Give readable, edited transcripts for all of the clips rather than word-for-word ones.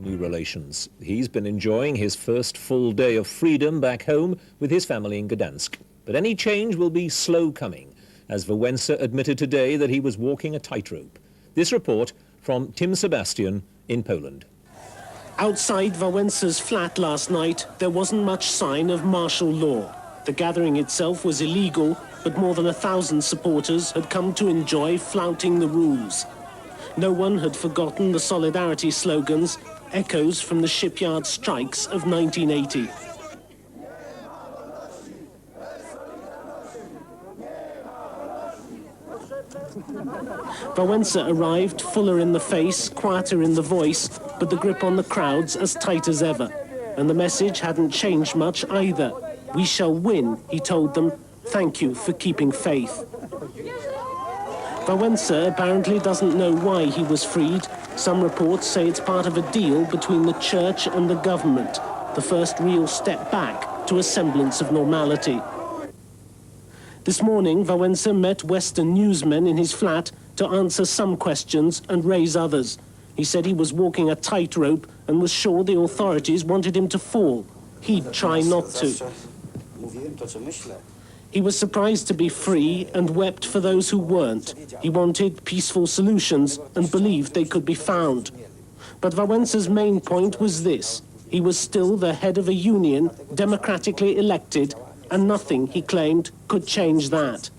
new relations. He's been enjoying his first full day of freedom back home with his family in Gdansk. But any change will be slow coming, as Wałęsa admitted today that he was walking a tightrope. This report from Tim Sebastian in Poland. Outside Wałęsa's flat last night, there wasn't much sign of martial law. The gathering itself was illegal, but more than 1,000 supporters had come to enjoy flouting the rules. No one had forgotten the solidarity slogans, echoes from the shipyard strikes of 1980. Wałęsa arrived fuller in the face, quieter in the voice, but the grip on the crowds as tight as ever. And the message hadn't changed much either. We shall win, he told them. Thank you for keeping faith. Wałęsa apparently doesn't know why he was freed. Some reports say it's part of a deal between the church and the government, the first real step back to a semblance of normality. This morning, Wałęsa met Western newsmen in his flat to answer some questions and raise others. He said he was walking a tightrope and was sure the authorities wanted him to fall. He'd try not to. He was surprised to be free and wept for those who weren't. He wanted peaceful solutions and believed they could be found. But Wałęsa's main point was this. He was still the head of a union, democratically elected, and nothing, he claimed, could change that.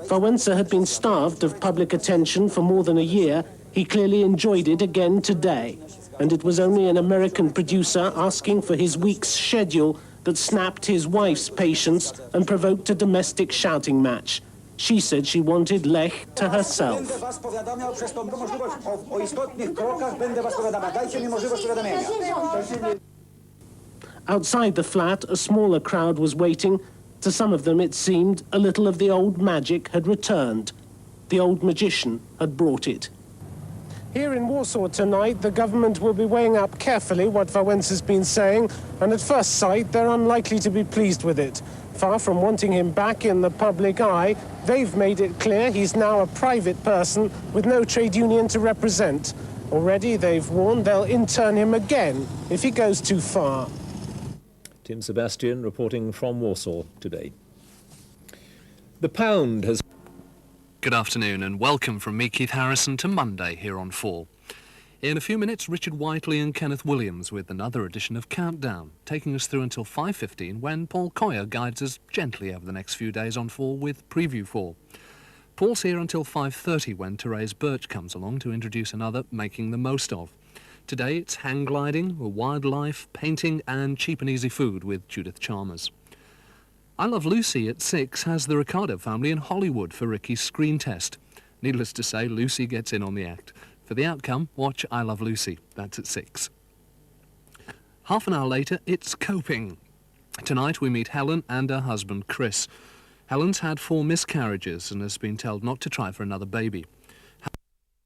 Wałęsa had been starved of public attention for more than a year. He clearly enjoyed it again today. And it was only an American producer asking for his week's schedule that snapped his wife's patience and provoked a domestic shouting match. She said she wanted Lech to herself. Outside the flat, a smaller crowd was waiting. To some of them, it seemed, a little of the old magic had returned. The old magician had brought it. Here in Warsaw tonight, the government will be weighing up carefully what Wałęsa's been saying, and at first sight, they're unlikely to be pleased with it. Far from wanting him back in the public eye, they've made it clear he's now a private person with no trade union to represent. Already, they've warned they'll intern him again if he goes too far. Tim Sebastian reporting from Warsaw today. The pound has... Good afternoon and welcome from me, Keith Harrison, to Monday here on 4. In a few minutes, Richard Whiteley and Kenneth Williams with another edition of Countdown, taking us through until 5:15 when Paul Coyer guides us gently over the next few days on 4 with Preview 4. Paul's here until 5:30 when Therese Birch comes along to introduce another Making the Most of. Today it's hang gliding, wildlife, painting and cheap and easy food with Judith Chalmers. I Love Lucy at 6 has the Ricardo family in Hollywood for Ricky's screen test. Needless to say, Lucy gets in on the act. For the outcome, watch I Love Lucy. That's at 6. Half an hour later, it's coping. Tonight we meet Helen and her husband Chris. Helen's had 4 miscarriages and has been told not to try for another baby.